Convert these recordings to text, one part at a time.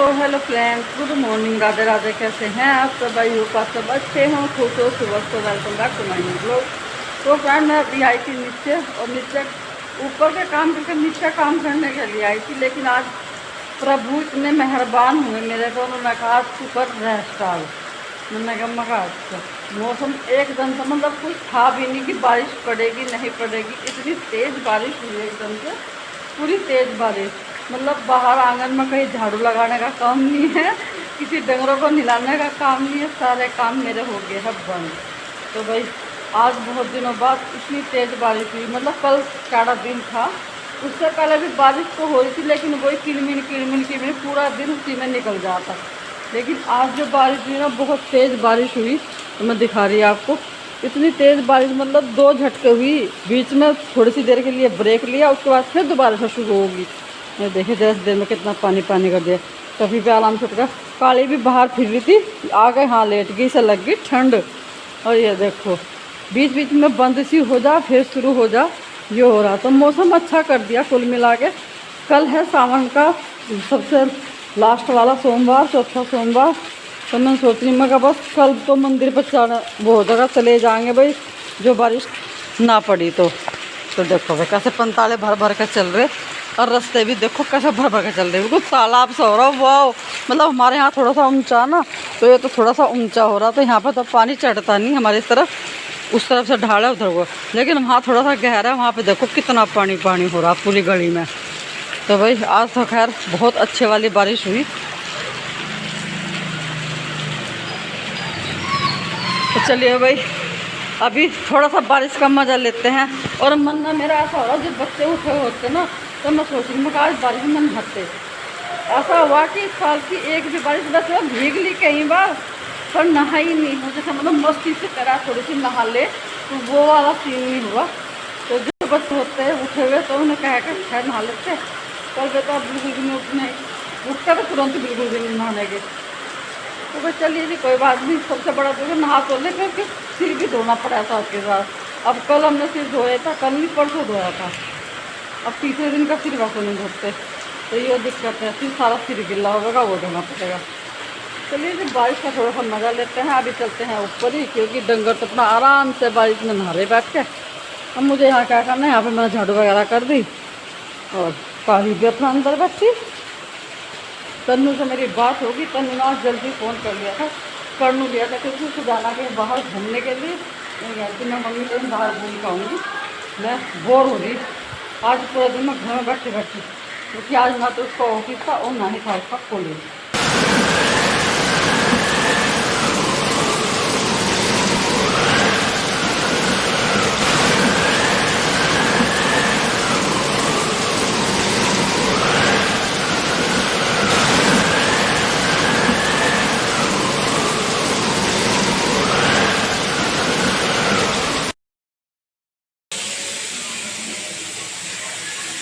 Hello friends, good morning, Radhe Radhe. कैसे हैं आप सब? भाई हो आप सब अच्छे हों, खुश हो सुबह। तो welcome back to my new blog. तो फ्रेंड मैं अभी आई थी नीचे, और नीचे ऊपर का काम करके नीचे काम करने के लिए आई थी। लेकिन आज प्रभु इतने मेहरबान हुए मेरे को, उन्होंने कहा तू कर रेस्ट आज। मैंने कहा अच्छा। मौसम एकदम से मतलब कुछ था भी नहीं कि बारिश पड़ेगी नहीं पड़ेगी, इतनी तेज़ बारिश हुई एकदम से, पूरी तेज़ बारिश। मतलब बाहर आंगन में कहीं झाड़ू लगाने का काम नहीं है, किसी डंगरों को नहलाने का काम नहीं है, सारे काम मेरे हो गए हैं बंद। तो भाई आज बहुत दिनों बाद इतनी तेज़ बारिश हुई। मतलब कल सारा दिन था, उससे पहले भी बारिश तो हो रही थी, लेकिन वही किलमिल किलमिल किलमिल पूरा दिन उसी में निकल जाता। लेकिन आज जो बारिश हुई ना, बहुत तेज़ बारिश हुई। तो मैं दिखा रही आपको, इतनी तेज़ बारिश, मतलब 2 झटके हुई, बीच में थोड़ी सी देर के लिए ब्रेक लिया, उसके बाद फिर दोबारा से शुरू होगी। मैं देखे 10 देर में कितना पानी पानी कर दिया। कभी भी आराम छुट गया। काली भी बाहर फिर रही थी, आ गए, हाँ लेट गई, से लग गई ठंड। और ये देखो बीच बीच में बंद सी हो जा फिर शुरू हो जा, ये हो रहा। तो मौसम अच्छा कर दिया कुल मिला के। कल है सावन का सबसे लास्ट वाला सोमवार, चौथा सोमवार। तो मैं सोच रही, मैं कहा बस कल तो मंदिर पर चढ़ वो हो जाएगा, चले जाएंगे भाई, जो बारिश ना पड़ी तो। देखो भाई कैसे पंताले भर भर के चल रहे, और रास्ते भी देखो कैसे भर भर के चल रहे, बिल्कुल तालाब सा हो रहा। वाह, मतलब हमारे यहाँ थोड़ा सा ऊंचा ना, तो ये तो थोड़ा सा ऊंचा हो रहा, तो यहाँ पर तो पानी चढ़ता नहीं हमारी तरफ, उस तरफ से ढाल है उधर को। लेकिन वहाँ थोड़ा सा गहरा है, वहाँ पे देखो कितना पानी पानी हो रहा पूरी गली में। तो भाई आज तो खैर बहुत अच्छे वाली बारिश हुई। तो चलिए भाई अभी थोड़ा सा बारिश का मज़ा लेते हैं। और मन ना मेरा ऐसा हो रहा, जब बच्चे उठे होते ना, तो मैं सोच रही हूँ आज बारिश में नहाते। ऐसा हुआ कि इस साल की एक भी बारिश, वैसे वो भीग ली कई बार, पर नहा ही नहीं हो, जैसे मतलब मस्ती से करा थोड़ी सी नहा ले, तो वो वाला सीन नहीं हुआ। तो जो बच्चे होते हैं उठे हुए, तो उन्हें कह कर खैर नहा लेते। कल बेटा बिल्कुल भी नहीं उठता, तो तुरंत बिल्कुल भी नहीं नहाने के। तो बस चलिए जी, कोई बात नहीं। सबसे बड़ा तो नहा तो ले, फिर सिर भी धोना पड़ा था आपके साथ। अब कल हमने सिर धोया था, कल नहीं परसों धोया था। अब तीसरे दिन का सिर वैसे नहीं धोते, तो ये दिक्कत है, फिर सारा सिर गिला होगा, वो धोना पड़ेगा। चलिए जी, बारिश का थोड़ा सा मज़ा लेते हैं। अभी चलते हैं ऊपर ही, क्योंकि डंगर तो अपना आराम से बारिश में नहा रहे बैठ के। अब मुझे यहाँ क्या करना है, यहाँ पर मैंने झाड़ू वगैरह कर दी, और काली भी अपना अंदर बैठी। तन्नू से मेरी बात होगी, तन्नू ने आज जल्दी फ़ोन कर लिया था, करनू लिया था, क्योंकि उसको जाना के बाहर घूमने के लिए। मैं कहती मैं मम्मी को बाहर घूम पाऊँगी, मैं बोर हो रही आज पूरा दिन मैं घर में बैठे बैठे, क्योंकि आज ना तो उसका ऑफिस था और ना ही था उसका कॉलेज।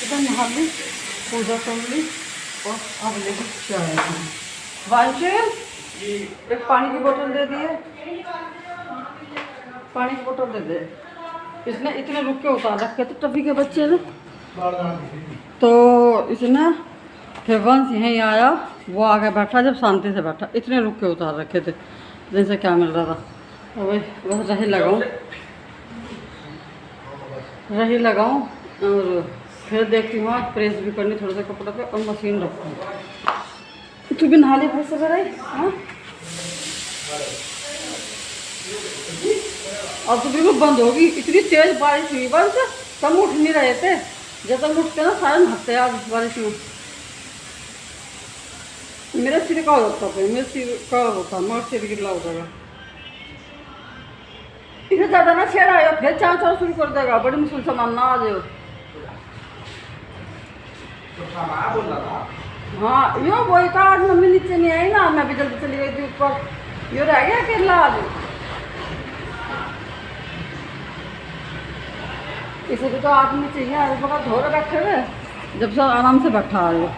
इधर नहा ली, पूजा कर ली, और अब लेके चाय। वांशिल एक पानी की बोतल दे दिए, पानी की बोतल दे दे। इसने इतने रुक के उतार रखे थे टफी के बच्चे ने, तो इसने फिर वंश यहीं आया, वो आगे बैठा, जब शांति से बैठा, इतने रुक के उतार रखे थे, जैसे क्या मिल रहा था। तो भाई बस रही लगाऊँ और फिर देखती हूँ, प्रेस भी करनी थोड़ा सा कपड़ा पे, और मशीन रखूँ। तू भी नहा ली फिर से भाई? हाँ, अब तो बिल्कुल बंद होगी, इतनी तेज बारिश हुई। बस सब उठ नहीं रहे थे, जब तक उठते ना सारे नहाते आज बारिश में। मेरा सिर का होता था, मेरा सिर का होता, मगर सिर गिला हो जाएगा। इसे ज़्यादा ना छेड़ आयो, फिर चाँव चाँव शुरू कर देगा, बड़ी मुश्किल सामान ना आ जाओ। हाँ यो वही था, आज मम्मी नीचे नहीं आई ना, मैं भी जल्दी चली गई थी ऊपर, यो रह गया अकेला आज। इसे भी तो आदमी चाहिए, आज बड़ा धोरे बैठे हुए, जब सब आराम से बैठा आ रहे।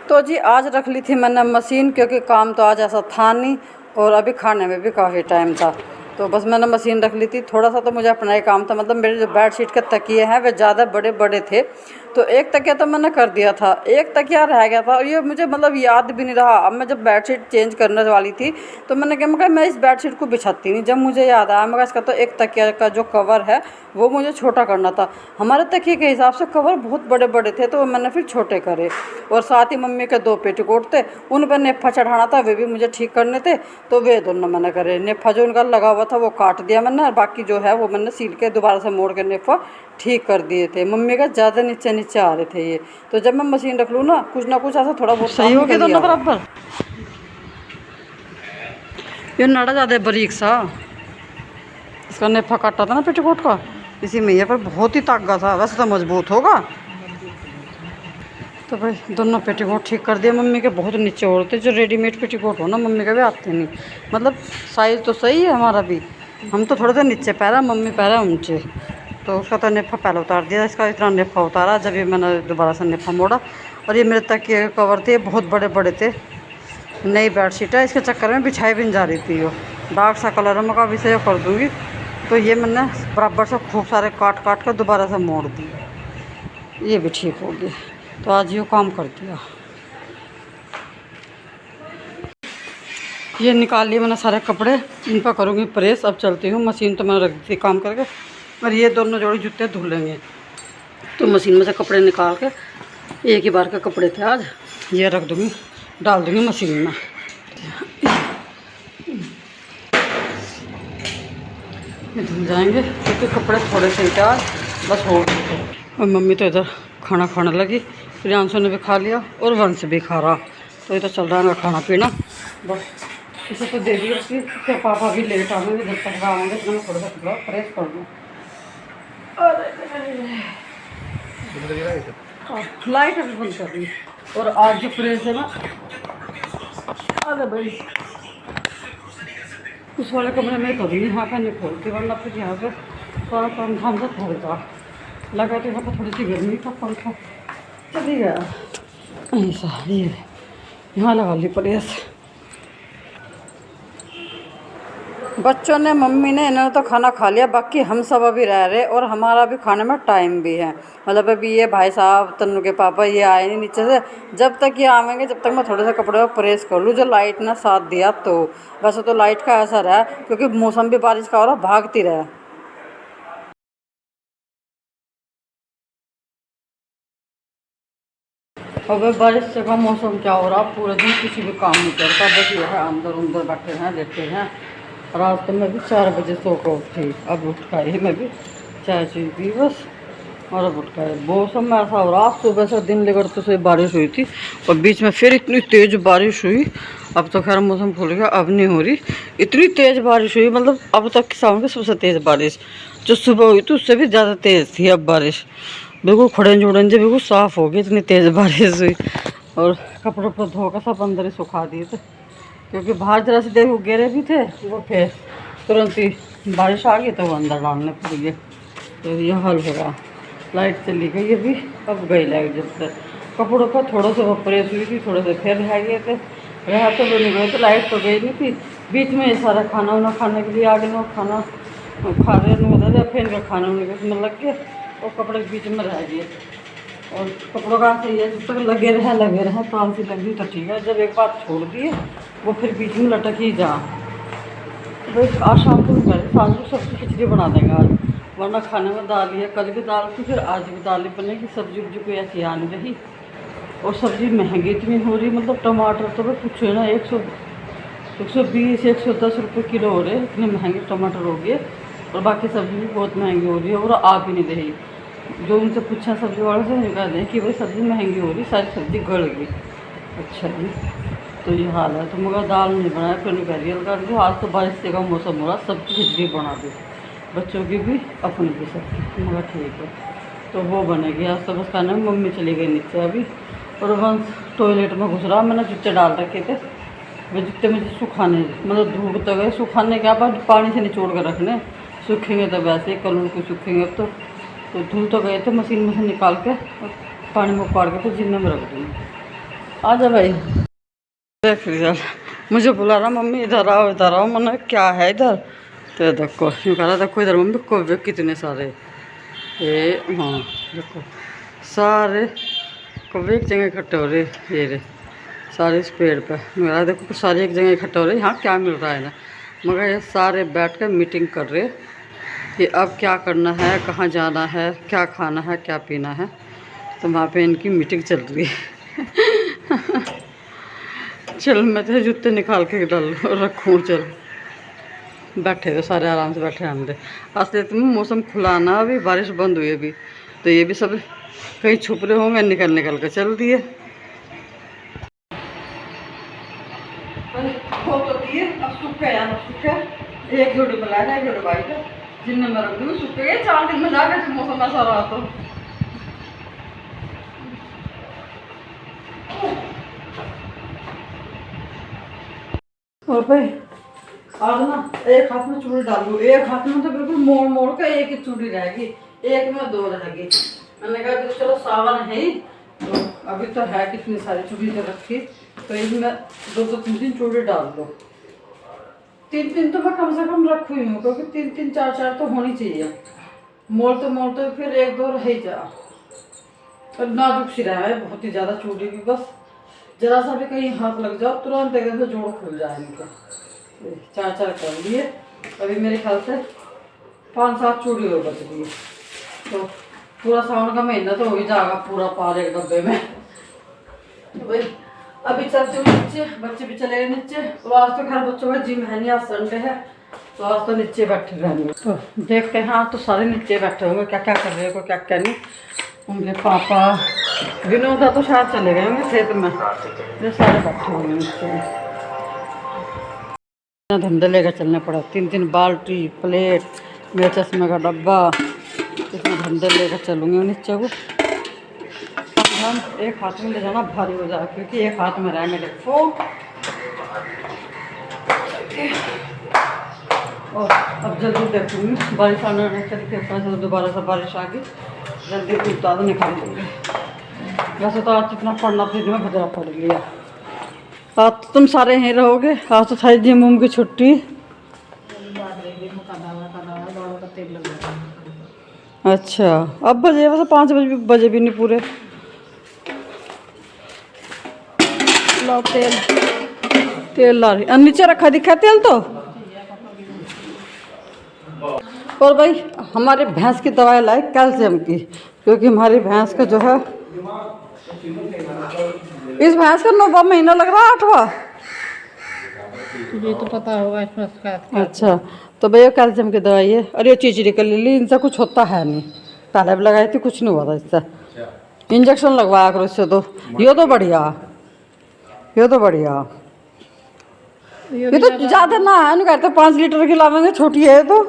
तो जी आज रख ली थी मैंने मशीन, क्योंकि काम तो आज ऐसा था नहीं, और अभी खाने में भी काफ़ी टाइम था। तो बस मैंने मशीन रख ली थी। थोड़ा सा तो मुझे अपना ही काम था, मतलब मेरे जो बेडशीट के तकिए हैं वे ज़्यादा बड़े बड़े थे, तो एक तकिया तो मैंने कर दिया था, एक तकिया रह गया था और ये मुझे मतलब याद भी नहीं रहा। अब मैं जब बेडशीट चेंज करने वाली थी तो मैंने क्या, मैं इस बेडशीट को बिछाती नहीं। जब मुझे याद आया मैं इसका तो एक तकिया का जो कवर है वो मुझे छोटा करना था। हमारे तकिए के हिसाब से कवर बहुत बड़े बड़े थे तो मैंने फिर छोटे करे। और साथ ही मम्मी के 2 पेटीकोट थे, उन पर नेफा चढ़ाना था, वे भी मुझे ठीक करने थे, तो वे दोनों मैंने करे। नेफा जो उनका लगा हुआ था वो काट दिया मैंने, और बाकी जो है वो मैंने सील के दोबारा से मोड़ के नेफा ठीक कर दिए थे। मम्मी का ज़्यादा नीचे नीचे आ रहे थे ये, तो जब मैं मशीन रख लूँ ना कुछ ऐसा थोड़ा बहुत सही हो गया दोनों बराबर। ये नाड़ा ज़्यादा बारीक सा, इसका नेफा काटा था ना पेटीकोट का, इसी में ये पर बहुत ही तागा था, वैसे तो मजबूत होगा। तो भाई दोनों पेटीकोट ठीक कर दिया। मम्मी के बहुत नीचे हो रहे थे, जो रेडीमेड पेटीकोट हो ना मम्मी के भी आते नहीं, मतलब साइज़ तो सही है हमारा भी, हम तो थोड़े से नीचे पैरा, मम्मी पैरा ऊँचे। तो उसका तो नेफा पहले उतार दिया, इसका इतना नेफा उतारा जब ये मैंने दोबारा से नेफा मोड़ा। और ये मेरे तकिए कवर थे बहुत बड़े बड़े थे, नई बेडशीट है, इसके चक्कर में बिछाई भी नहीं जा रही थी। वो डार्क सा कलर है, मैं कहा इसे कर दूँगी, तो ये मैंने बराबर से खूब सारे काट काट कर दोबारा से मोड़ दिए, ये भी ठीक हो गया। तो आज ये काम कर दिया। ये निकाल लिए मैंने सारे कपड़े, इन पर करूँगी प्रेस। अब चलती हूँ, मशीन तो मैंने रख दी थी काम करके, और ये दोनों जोड़ी जूते धुलेंगे। तो मशीन में से कपड़े निकाल के, एक ही बार के कपड़े थे आज, ये रख दूँगी, डाल दूँगी मशीन में। ये धुल जाएंगे क्योंकि कपड़े थोड़े से थे आज, बस हो। और मम्मी तो इधर खाना खाने लगी, प्रियांशु ने भी खा लिया और वंश भी खा रहा, तो ये तो चल रहा है खाना पीना। बस इसे तो दे दिया कि पापा भी लेट आएंगे, जब तक आएंगे तो मैं थोड़ा सा कपड़ा प्रेस कर दूँ। लाइट अभी बंद कर दी। और आज जो प्रेस है ना, अरे भाई उस वाले कमरे में कभी यहाँ पर नहीं खोलती, वरना फिर यहाँ पे थोड़ा पंखा हमसे थोड़ा लगा, तो यहाँ पर थोड़ी सी गर्मी का पंखा चली गया ऐसा। ये यहाँ लगा ली प्रेस। बच्चों ने, मम्मी ने, इन्होंने तो खाना खा लिया, बाकी हम सब अभी रह रहे और हमारा भी खाने में टाइम भी है। मतलब अभी ये भाई साहब तन्नू के पापा ये आए नहीं नीचे से, जब तक ये आवेंगे जब तक मैं थोड़े से कपड़े पर प्रेस कर लूँ, जो लाइट ना साथ दिया। तो वैसे तो लाइट का असर है क्योंकि मौसम भी बारिश का हो रहा, भागती रहे। अब बारिश का मौसम क्या हो रहा, पूरे दिन किसी भी काम नहीं करता, बस ये है अंदर अंदर बैठे हैं, लेटे हैं। रात तो मैं भी 4 बजे सो कर उठी, अब उठ कर मैं भी चाय चुई पी बस, और अब उठ कर मौसम में ऐसा हो रहा। सुबह से दिन लेकर तो से बारिश हुई थी और बीच में फिर इतनी तेज़ बारिश हुई। अब तो खैर मौसम खुल गया, अब नहीं हो रही इतनी तेज़ बारिश हुई, मतलब अब तक किसानों की सबसे तेज़ बारिश। जो सुबह हुई थी उससे भी ज़्यादा तेज़ थी अब बारिश, बिल्कुल खड़े जुड़न जो बिल्कुल साफ़ हो गई, इतनी तेज़ बारिश हुई। और कपड़े पर धोकर सब अंदर ही सुखा दिए थे, क्योंकि बाहर जरा से देखो गिरे भी थे, वो फिर तुरंत ही बारिश आ गई तो वो अंदर डालने पड़ गए। तो ये हाल हो रहा। लाइट चली गई अभी, अब गई लाइट। जब तक कपड़ों पर थोड़ा सा प्रेस हुई थी, थोड़े से फिर रह गए थे, रहा तो नहीं गए, तो लाइट तो गई नहीं थी। बीच में ये सारा खाना वाना खाने के लिए आ गए, खाना खा रहे उधर, फिर इनका खाना उसमें लग गए और कपड़े के बीच में रह गए। और कपड़ों का सही है, जब तक लगे रहे तो आलसी लगी तो ठीक है, जब एक बार छोड़ दिए वो फिर बीच में लटक ही जा। तो आज शाम को शाम को सब्ज़ी खिचड़ी बना देंगे आज, वरना खाने में दाल ही है। कल भी दाल थी, फिर आज भी दाल ही बनेगी। सब्जी उब्जी कोई ऐसी आ नहीं रही, और सब्ज़ी महंगी इतनी हो रही, मतलब टमाटर तो मैं पूछो ना 120 110 रुपये किलो हो रहे, इतने महंगे टमाटर हो गए। और बाकी सब्ज़ी भी बहुत महंगी हो रही है और आ भी नहीं रही। जो उनसे पूछा सब्ज़ी वाले से कह दें कि भाई सब्ज़ी महंगी हो रही, सारी सब्ज़ी गल गई। अच्छा जी, तो ये हाल है। तो मगर दाल नहीं बनाया, फिर नहीं कह रही हल्का, आज तो बारिश से का मौसम हो रहा, सब्ज़ी खिचड़ी बना दी, बच्चों की भी अपनी भी सब्ज़ी, मगर ठीक है। तो वो बनेगी आज। तो बस खाने में मम्मी चली गई नीचे अभी, और वंश टॉयलेट में घुस रहा। मैंने जूते डाल रखे थे, वो जूते मुझे सुखाने, मतलब धूप तो गए, सुखाने के बाद पानी से निचोड़ कर रखने, सूखेंगे तो वैसे ही कल उनको सूखेंगे। अब तो धुल तो गए थे, मशीन में से निकाल के और पानी में उपाड़ के तो जिन्ने में रख दूँगी। आ जा भाई। देख लिया, मुझे बुला रहा मम्मी इधर आओ इधर आओ। मैंने क्या है इधर, तो देखो यूँ कह रहा देखो इधर मम्मी कौवे कितने सारे, ये हाँ देखो सारे कौवे एक जगह इकट्ठे हो रहे, ये रे सारे इस पेड़ पे। मेरा देखो सारे एक जगह इकट्ठे हो रहे, यहाँ क्या मिल रहा है ना, मगर ये सारे बैठ कर मीटिंग कर रहे कि अब क्या करना है, कहाँ जाना है, क्या खाना है, क्या पीना है। तो वहाँ पे इनकी मीटिंग चल रही है। चल मैं तो जूते निकाल के डाल रखूँ, चल बैठे तो सारे आराम से बैठे हमने। असली तो मौसम खुला ना, अभी बारिश बंद हुई अभी, तो ये भी सब कहीं छुप रहे होंगे, निकल निकल कर चल दिए। तो दिए अब सूखे या ना सूखे, एक जोड़ी बुलाया है, एक जोड़ी बाइक है, जिनमें मैं रख दूँ सूखे गए 4 दिन में जाकर जब मौसम ऐसा रहा तो। और भाई आज ना एक हाथ में चूड़ी डाल दूँ, एक हाथ में तो बिल्कुल मोड़ मोड़ के एक ही चूड़ी रहेगी, एक में 2 रहेगी। मैंने कहा कि चलो सावन है ही, तो अभी तो है कितनी सारी चूड़ी तो रखी, तो इसमें 2 3 चूड़ी डाल दो। 3 तो मैं कम से कम रखी हुई हूँ, क्योंकि 3 4 तो होनी चाहिए। मोड़ते फिर 1 2 रह ही जा, और नाजुक सी रहा है बहुत ही ज़्यादा चूड़ी भी, बस जरा सा भी कहीं हाथ लग जाओ तुरंत एकदम से जोड़ खुल जाए इनका। 4 कर लिए, अभी मेरे ख्याल से 5 7 चूड़ी और बच गई, तो पूरा सावन का महीना तो हो ही जाएगा पूरा पार एक डब्बे में। तो भाई अभी चलते हुए नीचे, बच्चे भी चले गए नीचे। तो आज तो खैर बच्चों का जिम है नहीं, आज संडे है, तो आज तो नीचे बैठे रहेंगे। तो देखते हैं, हाँ तो सारे नीचे बैठे होंगे, क्या क्या कर रहे हो क्या क्या नहीं। उनके पापा विनोदा तो शायद चले गए होंगे खेत में, ये सारे बैठे होंगे नीचे। धंधे लेकर चलने पड़ा, 3 बाल्टी प्लेट, मेरे चश्मे का डब्बा, इसमें धंधे लेकर चलूँगी नीचे को। हम एक हाथ में ले जाना भारी हो जाए, क्योंकि एक हाथ में रहा मेरे फोन। और अब जल्दी देखूँगी बारिश आने के दोबारा से बारिश आ गई, जल्दी कुत्ता तो निकाल दूँगी। वैसे तो आज इतना पढ़ना फ्रिज में भजरा पड़ लिया। आज तो तुम सारे यहीं रहोगे, आज तो था जिम उम की छुट्टी। अच्छा अब बजे, वैसे 5 बजे भी नहीं पूरे। लो तेल ला रही, नीचे रखा दिखा तेल तो। और भाई हमारी भैंस की दवाई लाई कैल्शियम की, क्योंकि हमारी भैंस का जो है, इस भैंस का 9वां महीना लग रहा है, 8वां ये तो पता होगा इसमें। अच्छा तो भैया कैल्शियम की दवाई है, अरे ये चीचड़ी कर ली, इनसे कुछ होता है नहीं, पहले भी लगाई थी कुछ नहीं हुआ था इससे। इंजेक्शन लगवाया करो इससे, तो ये तो बढ़िया, ये तो बढ़िया, ये तो ज़्यादा ना है, उन्हें कहते 5 लीटर खिलावेंगे, छोटी है तो।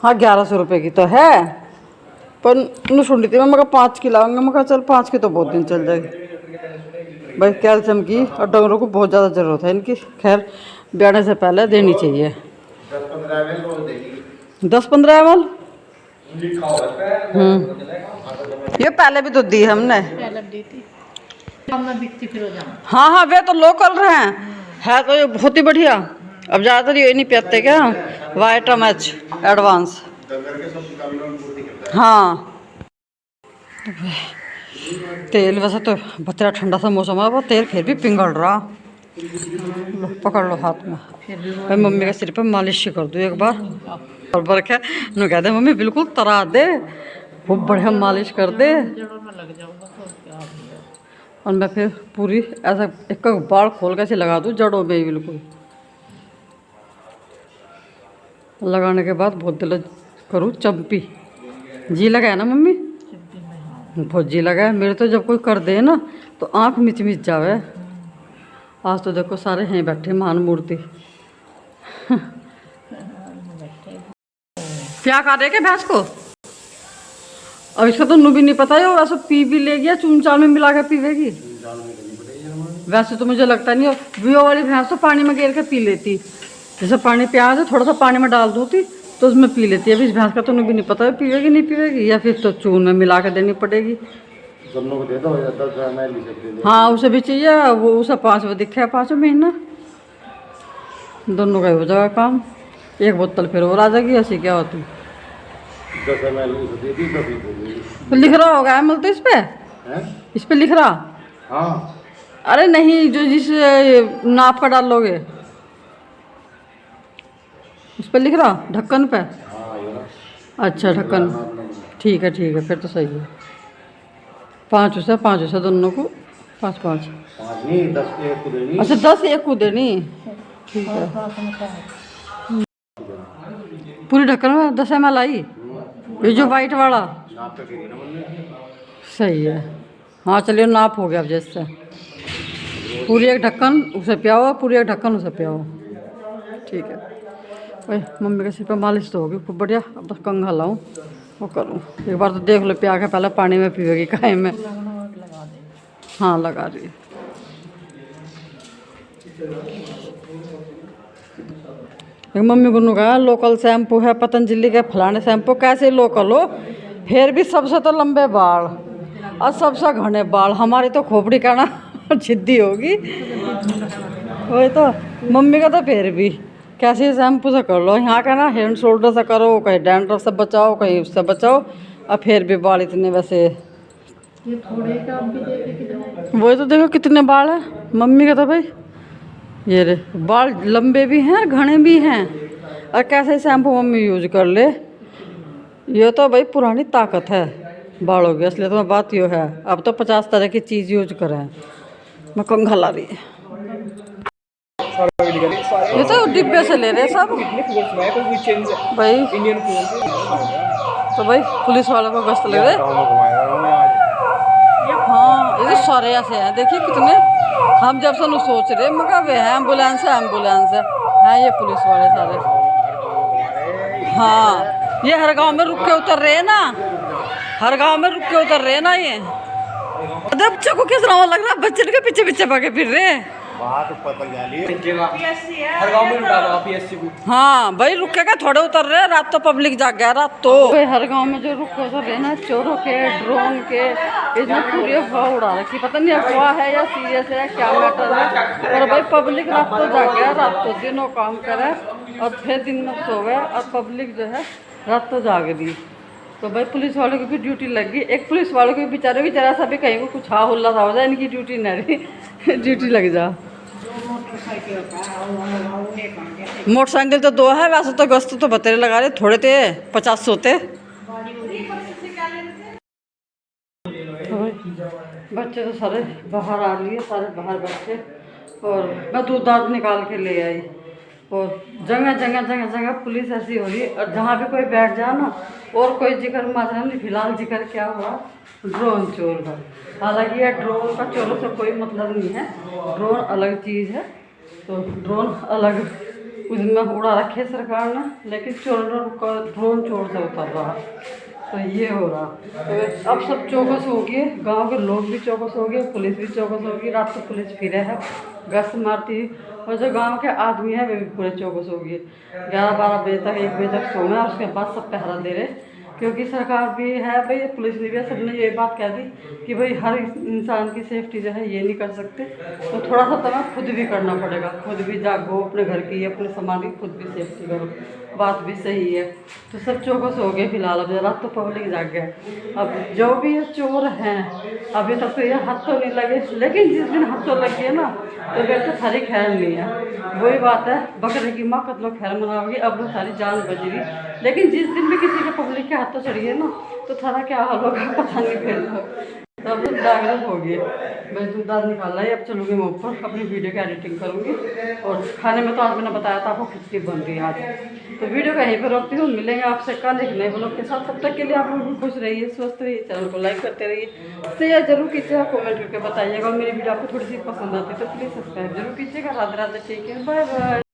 हाँ 1100 रुपये की तो है, पर उन्हें सुन रही थी मैं, मगर 5 की लाऊंगा, मगर चल 5 की तो बहुत दिन चल जाएगी। भाई कैल्शियम की और डंगरों को बहुत ज़्यादा ज़रूरत है इनकी, खैर ब्याने से पहले देनी चाहिए। 10-15 ml। ये पहले भी तो दी हमने, हाँ हाँ वे तो लोकल रहे हैं, है तो ये बहुत ही बढ़िया। अब ज़्यादातर ये नहीं पीते क्या, वाइटामैच एडवांस। हाँ तेल वैसे तो बच्चा ठंडा सा मौसम है, वो तेल फिर भी पिघल रहा। लो पकड़ लो हाथ में, भाई मम्मी के सिर पे मालिश कर दूँ एक बार, और बरखे न कह दे मम्मी बिल्कुल तरा दे, खूब बढ़िया मालिश कर दे। और मैं फिर पूरी ऐसा एक बाल खोल के से लगा दूँ जड़ों में ही बिल्कुल। लगाने के बाद बहुत दिल करूँ चंपी, जी लगा है ना मम्मी, बहुत जी लगा है मेरे तो। जब कोई कर दे ना तो आँख मिच मिच जावे। आज तो देखो सारे हैं बैठे मान मूर्ति। क्या कर रहे के भैंस को, अब इसका तो नू भी नहीं पता है, वो वैसे पी भी लेगी या चून चाल में मिला के पीवेगी। वैसे तो मुझे लगता नहीं, वो वाली भैंस तो पानी में गिर के पी लेती, जैसे पानी प्याज है थोड़ा सा पानी में डाल दूती तो उसमें पी लेती है। अभी इस भैंस का तो नू भी नहीं पता है पीवेगी नहीं पीवेगी, या फिर तो चून में मिला के देनी पड़ेगी। दोनों को दे दो या 10 ml ही सब दे दो। हाँ उसे भी चाहिए, वो उसे 5 दिखा है 5 महीना, दोनों का ही हो जाएगा काम। एक बोतल फिर और आ जाएगी, ऐसी क्या होती। 10 ml उसे दे दी, 10 ही दे दी। तो लिख रहा होगा एमएल तो हैं? इस पे लिख रहा। हाँ अरे नहीं, जो जिस नाप का डालोगे उस पर लिख रहा ढक्कन पे। हाँ ये ना। अच्छा ढक्कन, ठीक है फिर तो सही है। 5 उसे दोनों को 5। 5 नहीं 10 के एक को देनी। अच्छा 10 एक को देनी, ठीक है। पूरी ढक्कन में 10 ml आई, ये जो वाइट वाला नाप पे गिरी ना हमने। सही है। हाँ चलिए नाप हो गया अब जैसे। पूरी एक ढक्कन उसे पियाओ, पूरी एक ढक्कन उसे पियाओ, ठीक है। भाई मम्मी के सिर पे मालिश तो होगी खूब बढ़िया। अब बस कंघा लाऊं वो करूं। एक बार तो देख लो पिया के, पहले पानी में पीएगी काहे में। हाँ लगा रही है। एक मम्मी को कहा लोकल शैम्पू है पतंजलि के फलाने शैम्पू, कैसे लोकल हो, फिर भी सबसे तो लंबे बाल और सबसे घने बाल। हमारी तो खोपड़ी का ना छिद्दी होगी, वही तो। मम्मी का तो फिर भी कैसे शैम्पू से कर लो, यहाँ का ना हेड शोल्डर से करो, कहीं डैंड्रफ से बचाओ, कहीं उससे बचाओ, और फिर भी बाल इतने वैसे। ये थोड़े का भी देखे कितने। वही तो देखो कितने बाल है मम्मी के तो भाई। ये रे बाल लंबे भी हैं और घने भी हैं, और कैसे शैम्पू मम्मी यूज कर ले। ये तो भाई पुरानी ताकत है बालों की, इसलिए तो बात ये है। अब तो 50 तरह की चीज़ यूज करें। मैं कंघा ला रही है। ये तो डिब्बे से ले रहे सब भाई। तो भाई पुलिस वालों को गश्त लग रहे। हाँ ये तो सारे ऐसे हैं, देखिए कितने। हम जब से सोच रहे मगर वे हैं एम्बुलेंस है ये पुलिस वाले सारे। हाँ ये हर गांव में रुक के उतर रहे हैं ना, हर गांव में रुक के उतर रहे हैं ना ये। बच्चों को किस तरह लग रहा है, बच्चे के पीछे पीछे भागे फिर रहे हैं। बात ऊपर तक जा रही है। हर गांव में लुटा दो पीएससी को। हाँ भाई रुकेगा थोड़े उतर रहे, रात तो पब्लिक जाग गया रात तो। हर गांव में जो रुक के उतर रहे ना, चोरों के ड्रोन के, इसमें पूरी अफवाह उड़ा रखी। पता नहीं अफवाह है या सीरियस है, क्या मैटर है। और भाई पब्लिक रात तो जाग गया, रात तो दिनों काम करे और फिर दिन में सो गए, और पब्लिक जो है रात तो जाग रही। तो भाई पुलिस वालों की भी ड्यूटी लग गई। एक पुलिस वालों की बेचारे की जरा सा भी कहीं को कुछ हुल्ला सा हो जाए, इनकी ड्यूटी न रही ड्यूटी लग जा। मोटरसाइकिल तो 2 है, वैसे तो गश्त तो बतेरे लगा रहे, थोड़े थे 50 होते। बच्चे तो सारे बाहर आ लिए, सारे बाहर बैठे, और मैं दूध दाद निकाल के ले आई। और जगह पुलिस ऐसी हो रही, और जहाँ भी कोई बैठ जाए ना, और कोई जिक्र मात्रा नहीं। फिलहाल जिक्र क्या हुआ, ड्रोन चोर का। हालांकि यह ड्रोन का चोरों से कोई मतलब नहीं है, ड्रोन अलग चीज़ है। तो ड्रोन अलग उसमें उड़ा रखे सरकार ने, लेकिन ड्रोन चोर से उतर रहा। तो ये हो रहा। तो अब सब चौकस हो गए, गांव के लोग भी चौकस हो गए, पुलिस भी चौकस होगी। रात को पुलिस फिरे है गश्त मारती, और जो गांव के आदमी हैं वे भी पूरे चौकस हो गए। 11-12 बजे तक 1 बजे तक सोना, उसके बाद सब पहरा दे रहे। क्योंकि सरकार भी है भाई, पुलिस भी है, सबने ये बात कह दी कि भाई हर इंसान की सेफ्टी जो है ये नहीं कर सकते, तो थोड़ा सा तुम्हें खुद भी करना पड़ेगा। खुद भी जागो, अपने घर की अपने समाज की खुद भी सेफ्टी करो। बात भी सही है। तो सब चौकस हो गए फिलहाल। अब रात तो पब्लिक जाग गया। अब जो भी ये चोर हैं, अभी तक तो ये हाथ तो नहीं लगे, लेकिन जिस दिन हाथ तो लग गए ना, तो बेटा सारी खैर नहीं है। वही बात है, बकरे की माँ कतलो खैर मनाओगी, अब वो सारी जान बज रही। लेकिन जिस दिन भी किसी के पब्लिक के हाथ तो चढ़िए ना, तो थारा क्या हाल होगा पता नहीं। फिर तब जागरूक हो गए। मैं दूध दाद निकाला है, अब चलूँगी मैं ऊपर, अपनी वीडियो की एडिटिंग करूँगी। और खाने में तो आज मैंने बताया था आपको खिचड़ी बन रही है आज। तो वीडियो कहीं पर रोकती हूँ, मिलेंगे आपसे कल एक नए ब्लॉग के साथ। तब तक के लिए आप लोग भी खुश रहिए, स्वस्थ रहिए, चैनल को लाइक करते रहिए, शेयर जरूर कीजिएगा, कमेंट करके बताइएगा। और मेरी वीडियो आपको थोड़ी सी पसंद आती है तो प्लीज़ सब्सक्राइब जरूर कीजिएगा। राधे राधे, ठीक है, बाय बाय।